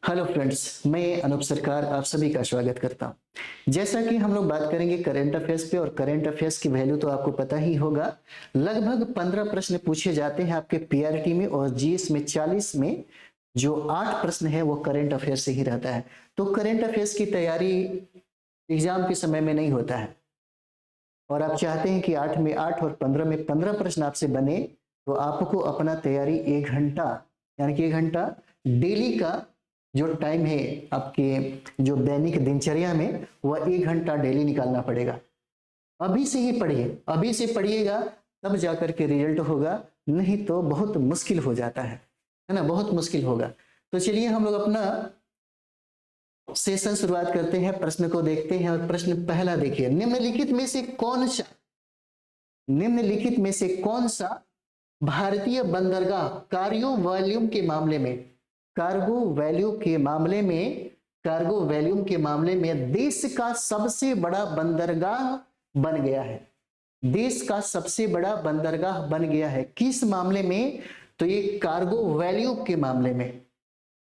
Hello friends, मैं अनूप सरकार आप सभी का स्वागत करता हूं। जैसा कि हम लोग बात करेंगे करंट अफेयर्स पे, और करंट अफेयर्स की वैल्यू तो आपको पता ही होगा। लगभग 15 प्रश्न पूछे जाते हैं आपके पीआरटी में, और जीएस में 40 में जो 8 प्रश्न है वो करंट अफेयर्स से ही रहता है। तो करंट अफेयर्स की तैयारी एग्जाम के समय में नहीं होता है, और आप चाहते हैं कि 8 में 8 और 15 में 15 प्रश्न आपसे बने, तो आपको अपना तैयारी 1 घंटा, यानी कि 1 घंटा डेली का जो टाइम है आपके जो दैनिक दिनचर्या में, वह 1 घंटा डेली निकालना पड़ेगा। अभी से ही पढ़िए, अभी से पढ़िएगा तब जाकर के रिजल्ट होगा, नहीं तो बहुत मुश्किल हो जाता है ना, बहुत मुश्किल होगा। तो चलिए हम लोग अपना सेशन शुरुआत करते हैं, प्रश्न को देखते हैं। और प्रश्न पहला देखिए, निम्नलिखित में से कौन सा भारतीय बंदरगाह कार्गो वैल्यूम के मामले में देश का सबसे बड़ा बंदरगाह बन गया है? देश का सबसे बड़ा बंदरगाह बन गया है किस मामले में? तो ये कार्गो वैल्यू के मामले में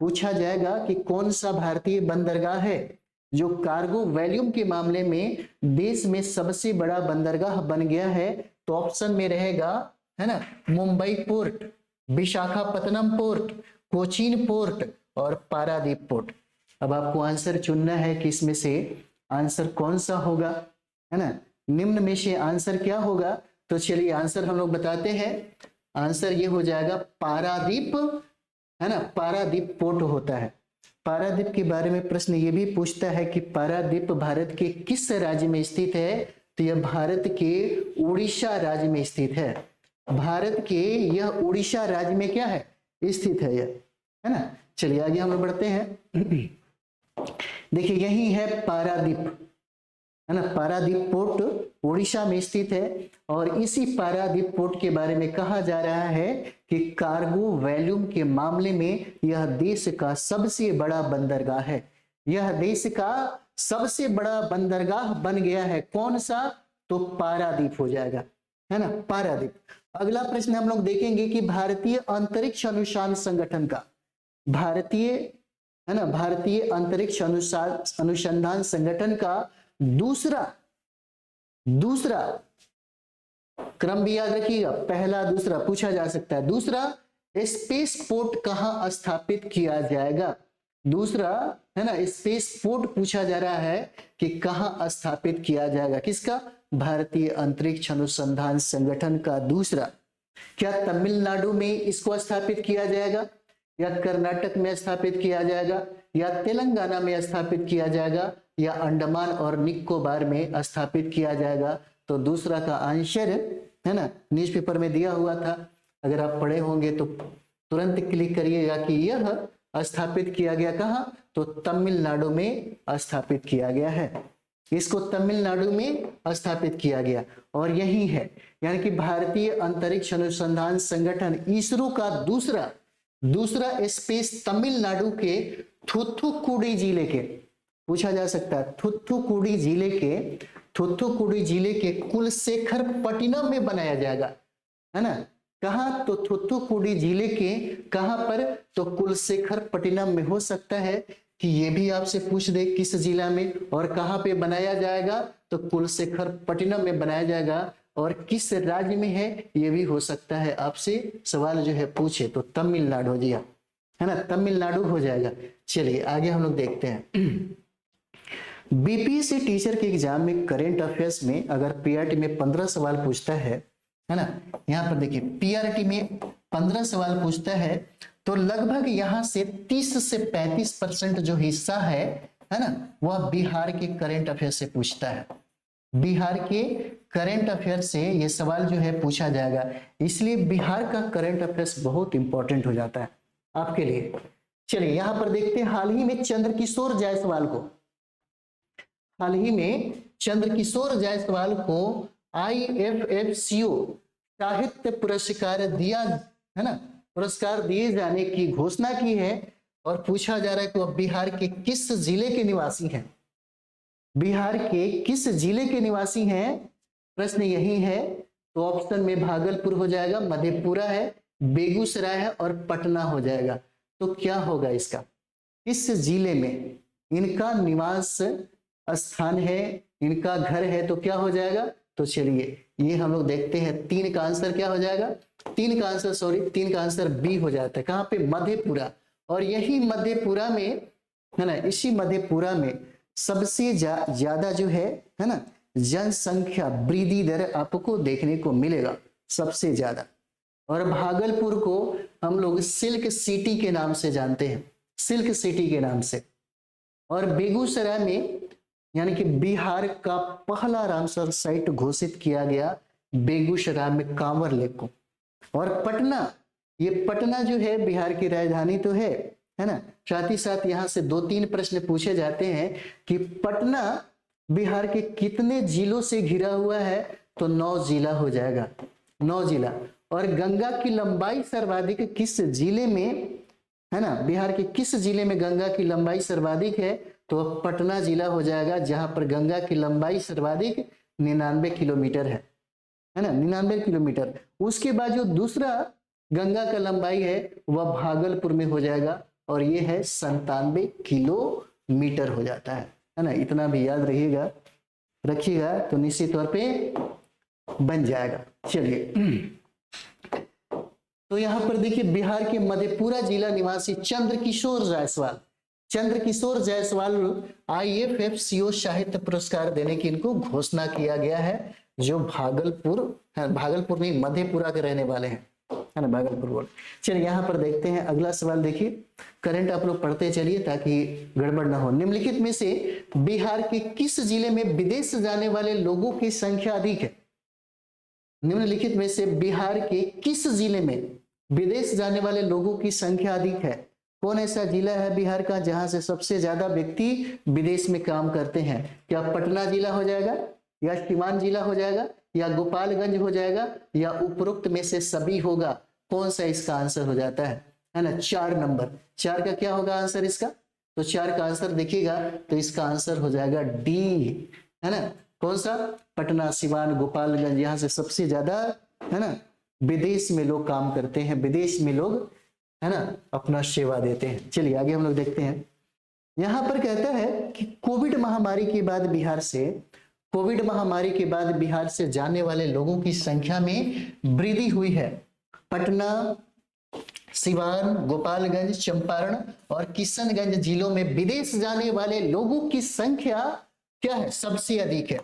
पूछा जाएगा कि कौन सा भारतीय बंदरगाह है जो कार्गो वैल्यूम के मामले में देश में सबसे बड़ा बंदरगाह बन गया है। तो ऑप्शन में रहेगा, है ना, Mumbai port, Visakhapatnam port, Cochin port और पारादीप पोर्ट। अब आपको आंसर चुनना है कि इसमें से आंसर कौन सा होगा, है ना, निम्न में से आंसर क्या होगा। तो चलिए आंसर हम लोग बताते हैं। आंसर ये हो जाएगा पारादीप, है ना, पारादीप पोर्ट होता है। पारादीप के बारे में प्रश्न ये भी पूछता है कि पारादीप भारत के किस राज्य में स्थित है? तो यह भारत के उड़ीसा राज्य में स्थित है। भारत के यह उड़ीसा राज्य में क्या है, स्थित है यह, है ना। चलिए आगे हम लोग बढ़ते हैं। देखिए यही है पारादीप, है ना, पारादीप पोर्ट उड़ीसा में स्थित है। और इसी पारादीप पोर्ट के बारे में कहा जा रहा है कि कार्गो वैल्यूम के मामले में यह देश का सबसे बड़ा बंदरगाह है। यह देश का सबसे बड़ा बंदरगाह बन गया है। कौन सा? तो पारादीप हो जाएगा, है ना, पारादीप। अगला प्रश्न हम लोग देखेंगे कि भारतीय अंतरिक्ष अनुसंधान संगठन का, भारतीय, है ना, भारतीय अंतरिक्ष अनुसंधान संगठन का दूसरा क्रम भी याद रखिएगा, पहला दूसरा पूछा जा सकता है। दूसरा स्पेस पोर्ट कहां स्थापित किया जाएगा? दूसरा, है ना, स्पेस पोर्ट पूछा जा रहा है कि कहां स्थापित किया जाएगा। किसका? भारतीय अंतरिक्ष अनुसंधान संगठन का दूसरा। क्या तमिलनाडु में इसको स्थापित किया जाएगा, या कर्नाटक में स्थापित किया जाएगा, या तेलंगाना में स्थापित किया जाएगा, या अंडमान और निकोबार में स्थापित किया जाएगा? तो दूसरा का आंसर, है ना, न्यूज़पेपर में दिया हुआ था, अगर आप पढ़े होंगे तो तुरंत क्लिक करिएगा कि यह स्थापित किया गया कहां? तो तमिलनाडु में स्थापित किया गया है। इसको तमिलनाडु में स्थापित किया गया, और यही है, यानी कि भारतीय अंतरिक्ष अनुसंधान संगठन इसरो का दूसरा स्पेस तमिलनाडु के थूथुकुडी जिले के, पूछा जा सकता है, थूथुकुडी जिले के कुलशेखरपट्टिनम में बनाया जाएगा, है ना। कहां? तो थूथुकुडी जिले के कहां पर? तो कुलशेखरपट्टिनम में। हो सकता है कि ये भी आपसे पूछ दे किस जिला में और कहां पे बनाया जाएगा, तो कुलशेखरपट्टिनम में बनाया जाएगा। और किस राज्य में है ये भी हो सकता है, आपसे सवाल जो है पूछे। तो तमिलनाडु हो जाएगा, है ना, तमिलनाडु हो जाएगा। चलिए आगे हम लोग देखते हैं। बीपीएससी टीचर के एग्जाम में करंट अफेयर्स में अगर पीआरटी में 15 सवाल पूछता है ना, यहां पर देखिए पीआरटी में 15 सवाल पूछता है, तो लगभग यहां से 30 से 35% जो हिस्सा है ना, वह बिहार के करंट अफेयर से पूछता है। बिहार के करंट अफेयर से ये सवाल जो है पूछा जाएगा, इसलिए बिहार का करंट अफेयर्स बहुत इंपॉर्टेंट हो जाता है आपके लिए। चलिए यहां पर देखते हैं, हाल ही में चंद्रकिशोर जायसवाल को IFFCO साहित्य पुरस्कार दिया, है ना, पुरस्कार दिए जाने की घोषणा की है। और पूछा जा रहा है कि वह बिहार के किस जिले के निवासी हैं? बिहार के किस जिले के निवासी हैं? प्रश्न यही है। तो ऑप्शन में भागलपुर हो जाएगा, मधेपुरा है, बेगूसराय है और पटना हो जाएगा। तो क्या होगा इसका? किस जिले में इनका निवास स्थान है, इनका घर है, तो क्या हो जाएगा? तो चलिए ये हम लोग देखते हैं। 3 का आंसर क्या हो जाएगा? 3 का आंसर बी हो जाता है। कहां पे? मधेपुरा। और यही मधेपुरा में है ना, इसी मधेपुरा में सबसे ज्यादा जो है ना, जनसंख्या वृद्धि दर आपको देखने को मिलेगा सबसे ज्यादा। और भागलपुर को हम लोग सिल्क सिटी के नाम से जानते हैं, सिल्क सिटी के नाम से। और बेगूसराय में यानी कि बिहार का पहला रामसर साइट घोषित किया गया बेगूसराय में कांवर लेक को। और पटना, ये पटना जो है बिहार की राजधानी तो है ना। साथ ही साथ यहाँ से 2-3 प्रश्न पूछे जाते हैं कि पटना बिहार के कितने जिलों से घिरा हुआ है? तो 9 जिला हो जाएगा, 9 जिला। और गंगा की लंबाई सर्वाधिक किस जिले में है ना, बिहार के किस जिले में गंगा की लंबाई सर्वाधिक है? तो पटना जिला हो जाएगा, जहां पर गंगा की लंबाई सर्वाधिक 99 किलोमीटर है ना, 99 किलोमीटर। उसके बाद जो दूसरा गंगा का लंबाई है वह भागलपुर में हो जाएगा, और ये है 97 किलोमीटर हो जाता है ना। इतना भी याद रखिएगा तो निश्चित तौर पे बन जाएगा। चलिए तो यहां पर देखिए, बिहार के मधेपुरा जिला निवासी चंद्रकिशोर जायसवाल IFFCO साहित्य पुरस्कार देने की इनको घोषणा किया गया है, जो भागलपुर में मधेपुरा के रहने वाले हैं, है ना, भागलपुर बोल। चलिए यहाँ पर देखते हैं अगला सवाल। देखिए करंट आप लोग पढ़ते चलिए ताकि गड़बड़ ना हो। निम्नलिखित में से बिहार के किस जिले में विदेश जाने वाले लोगों की संख्या अधिक है? निम्नलिखित में से बिहार के किस जिले में विदेश जाने वाले लोगों की संख्या अधिक है? कौन ऐसा जिला है बिहार का जहां से सबसे ज्यादा व्यक्ति विदेश में काम करते हैं? क्या पटना जिला हो जाएगा, या सीवान जिला हो जाएगा, या गोपालगंज हो जाएगा, या उपरोक्त में से सभी होगा? कौन सा इसका आंसर हो जाता है ना? 4 नंबर। 4 का क्या होगा आंसर इसका? तो 4 का आंसर देखिएगा तो इसका आंसर हो जाएगा डी, है ना। कौन सा? पटना, सिवान, गोपालगंज, यहाँ से सबसे ज्यादा है ना विदेश में लोग काम करते हैं, विदेश में लोग है ना अपना सेवा देते हैं। चलिए आगे हम लोग देखते हैं। यहाँ पर कहता है कि कोविड महामारी के बाद बिहार से जाने वाले लोगों की संख्या में वृद्धि हुई है। पटना, सिवान, गोपालगंज, चंपारण और किशनगंज जिलों में विदेश जाने वाले लोगों की संख्या क्या है? सबसे अधिक है।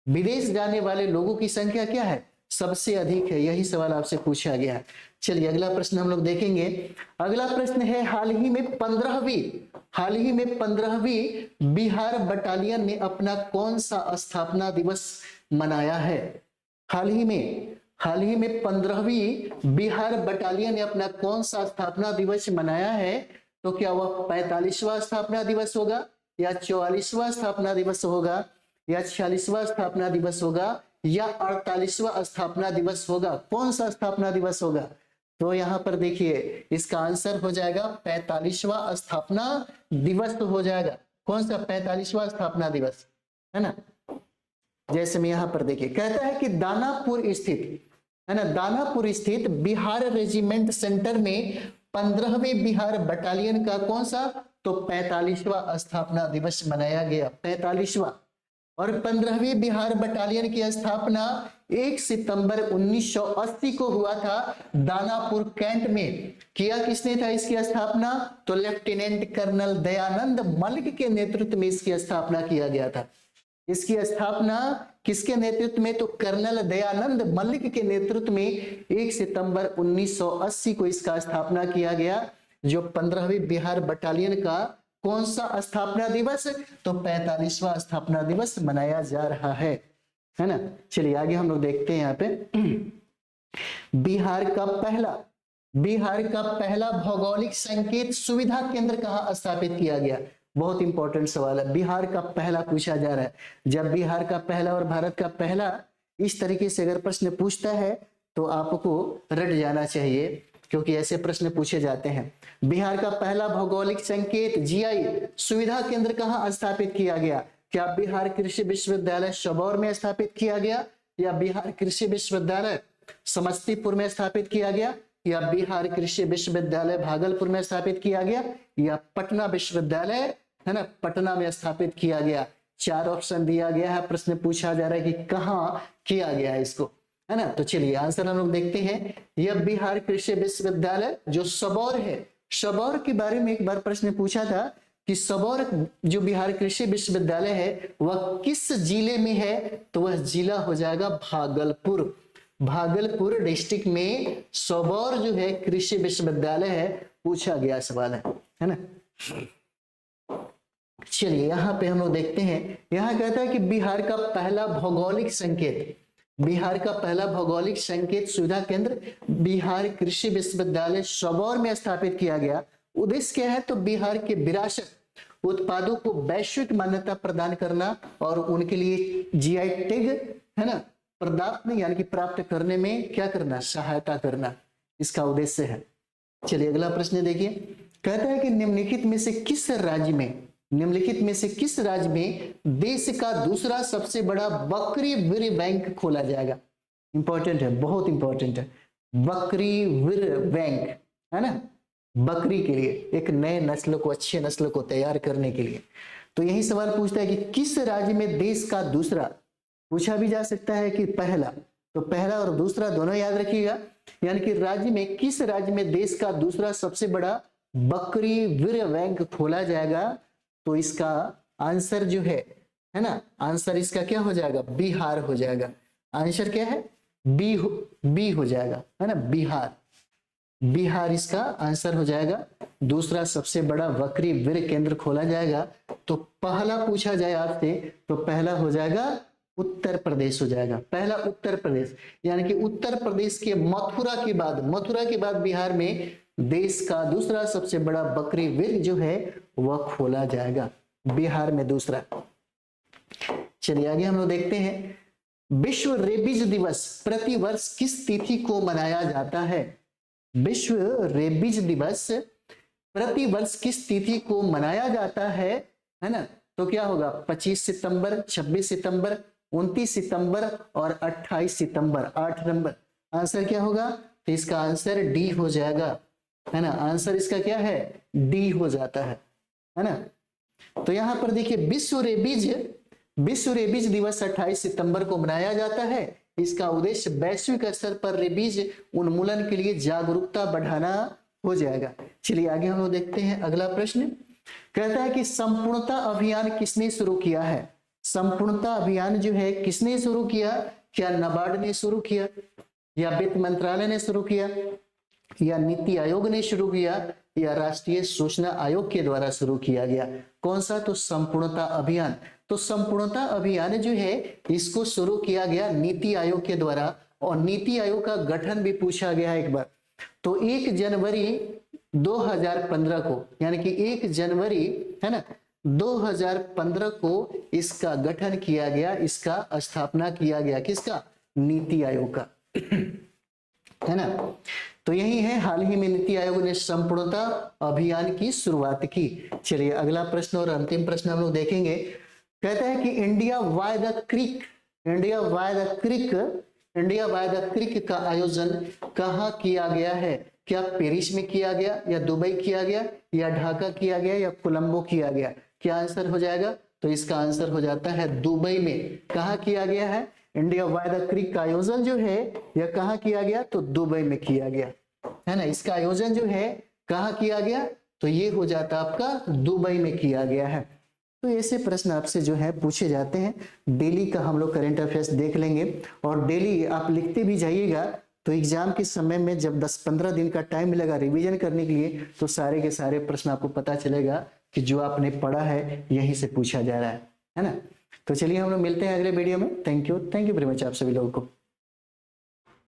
विदेश जाने वाले लोगों की संख्या क्या है? सबसे अधिक है। यही सवाल आपसे पूछा गया है। चलिए अगला प्रश्न हम लोग देखेंगे। अगला प्रश्न है, हाल ही में 15वीं बिहार बटालियन ने अपना कौन सा स्थापना दिवस मनाया है? हाल ही में 15वीं बिहार बटालियन ने अपना कौन सा स्थापना दिवस मनाया है? तो क्या वह 45वां स्थापना दिवस होगा, या 44वां स्थापना दिवस होगा, या 46वां स्थापना दिवस होगा, या 48वां स्थापना दिवस होगा? कौन सा स्थापना दिवस होगा? तो यहाँ पर देखिए इसका आंसर हो जाएगा 45वां स्थापना दिवस हो जाएगा। कौन सा? 45वां स्थापना दिवस, है ना। जैसे में यहाँ पर देखिए कहता है कि दानापुर स्थित बिहार रेजिमेंट सेंटर में 15वें बिहार बटालियन का कौन सा? तो 45वां स्थापना दिवस मनाया गया, 45वां। और 15वीं बिहार बटालियन की स्थापना 1 सितंबर 1980 को हुआ था दानापुर कैंट में। किया किसने था इसकी स्थापना? तो लेफ्टिनेंट कर्नल दयानंद मलिक के नेतृत्व में इसकी स्थापना किया गया था। इसकी स्थापना किसके नेतृत्व में? तो कर्नल दयानंद मलिक के नेतृत्व में 1 सितंबर 1980 को इसका स्थापना किया गया। जो 15वीं बिहार बटालियन का कौन सा स्थापना दिवस? तो 45वां स्थापना दिवस मनाया जा रहा है ना। चलिए आगे हम लोग देखते हैं। यहाँ पे बिहार का पहला भौगोलिक संकेत सुविधा केंद्र कहाँ स्थापित किया गया? बहुत इंपॉर्टेंट सवाल है, बिहार का पहला पूछा जा रहा है। जब बिहार का पहला और भारत का पहला इस तरीके से अगर प्रश्न पूछता है तो आपको रट जाना चाहिए, क्योंकि ऐसे प्रश्न पूछे जाते हैं। बिहार का पहला भौगोलिक संकेत GI सुविधा केंद्र कहाँ स्थापित किया गया? क्या बिहार कृषि विश्वविद्यालय सबौर में स्थापित किया गया, या बिहार कृषि विश्वविद्यालय समस्तीपुर में स्थापित किया गया, या बिहार कृषि विश्वविद्यालय भागलपुर में स्थापित किया गया, या पटना विश्वविद्यालय है ना पटना में स्थापित किया गया। 4 ऑप्शन दिया गया है, प्रश्न पूछा जा रहा है कि कहाँ किया गया है इसको, है ना। तो चलिए आंसर हम लोग देखते हैं। यह बिहार कृषि विश्वविद्यालय जो सबौर है, सबौर के बारे में एक बार प्रश्न पूछा था कि सबौर जो बिहार कृषि विश्वविद्यालय है वह किस जिले में है, तो वह जिला हो जाएगा भागलपुर। भागलपुर डिस्ट्रिक्ट में सबौर जो है कृषि विश्वविद्यालय है, पूछा गया सवाल है ना। चलिए यहाँ पे हम लोग देखते हैं, यहाँ कहता है कि बिहार का पहला भौगोलिक संकेत, बिहार का पहला भौगोलिक संकेत सुविधा केंद्र बिहार कृषि विश्वविद्यालय सबौर में स्थापित किया गया। उद्देश्य क्या है, तो बिहार के विरासत उत्पादों को वैश्विक मान्यता प्रदान करना और उनके लिए जीआई टैग है ना प्रदान यानी कि प्राप्त करने में क्या करना, सहायता करना, इसका उद्देश्य है। चलिए अगला प्रश्न देखिए, कहता है कि निम्नलिखित में से किस राज्य में, निम्नलिखित में से किस राज्य में देश का दूसरा सबसे बड़ा बकरी वीर्य बैंक खोला जाएगा। इंपॉर्टेंट है, बहुत इंपॉर्टेंट है, बकरी वीर्य बैंक है ना, बकरी के लिए एक नए नस्ल को, अच्छे नस्ल को तैयार करने के लिए। तो यही सवाल पूछता है कि किस राज्य में देश का दूसरा, पूछा भी जा सकता है कि पहला, तो पहला और दूसरा दोनों याद रखिएगा, यानी कि राज्य में किस राज्य में देश का दूसरा सबसे बड़ा बकरी वीर्य बैंक खोला जाएगा, तो इसका आंसर जो है ना, आंसर इसका क्या हो जाएगा, बिहार हो जाएगा। आंसर क्या है, बी हो जाएगा, है ना, बिहार, बिहार इसका आंसर हो जाएगा। दूसरा सबसे बड़ा बकरी वीर्य केंद्र खोला जाएगा, तो पहला पूछा जाए आपसे तो पहला हो जाएगा उत्तर प्रदेश हो जाएगा, पहला उत्तर प्रदेश, यानी कि उत्तर प्रदेश के मथुरा के बाद, मथुरा के बाद बिहार में देश का दूसरा सबसे बड़ा बकरी वीर्य जो है वह खोला जाएगा, बिहार में दूसरा। चलिए आगे हम लोग देखते हैं, विश्व रेबीज दिवस प्रति वर्ष किस तिथि को मनाया जाता है। विश्व रेबीज दिवस प्रति वर्ष किस तिथि को मनाया जाता है ना, तो क्या होगा, 25 सितंबर, 26 सितंबर, 29 सितंबर और 28 सितंबर, 8 नंबर। आंसर क्या होगा, तो इसका आंसर डी हो जाएगा, है ना, आंसर इसका क्या है, डी हो जाता है ना। तो यहां पर देखिए विश्व रेबीज दिवस 28 सितंबर को मनाया जाता है। इसका उद्देश्य वैश्विक स्तर पर रेबीज उन्मूलन के लिए जागरूकता बढ़ाना हो जाएगा। चलिए आगे हम लोग देखते हैं अगला प्रश्न, कहता है कि संपूर्णता अभियान किसने शुरू किया है। संपूर्णता अभियान जो है किसने शुरू किया, क्या नाबार्ड ने शुरू किया, या वित्त मंत्रालय ने शुरू किया, या नीति आयोग ने शुरू किया, या राष्ट्रीय सूचना आयोग के द्वारा शुरू किया गया। कौन सा, तो संपूर्णता अभियान। तो संपूर्णता अभियान जो है इसको शुरू किया गया नीति आयोग के द्वारा, और नीति आयोग का गठन भी पूछा गया एक बार। तो 1 जनवरी 2015 को, यानी कि 1 जनवरी है ना 2015 को इसका गठन किया गया, इसका स्थापना किया गया, किसका, नीति आयोग का, है ना। तो यही है, हाल ही में नीति आयोग ने संपूर्णता अभियान की शुरुआत की। चलिए अगला प्रश्न और अंतिम प्रश्न हम लोग देखेंगे, कहता है कि India by the creek, India by the creek का आयोजन कहाँ किया गया है। क्या पेरिस में किया गया, या दुबई किया गया, या ढाका किया गया, या कोलंबो किया गया। क्या आंसर हो जाएगा, तो इसका आंसर हो जाता है दुबई में। कहाँ किया गया है, इंडिया बाय द क्रिक का आयोजन जो है यह कहाँ किया गया, तो दुबई में किया गया, है ना। इसका आयोजन जो है कहाँ किया गया, तो ये हो जाता आपका दुबई में किया गया है। तो ऐसे प्रश्न आपसे जो है पूछे जाते हैं। डेली का हम लोग करंट अफेयर्स देख लेंगे, और डेली आप लिखते भी जाइएगा, तो एग्जाम के समय में जब 10-15 दिन का टाइम मिलेगा रिवीजन करने के लिए, तो सारे के सारे प्रश्न आपको पता चलेगा कि जो आपने पढ़ा है यहीं से पूछा जा रहा है ना। तो चलिए हम लोग मिलते हैं अगले वीडियो में। थैंक यू वेरी मच आप सभी लोगों को।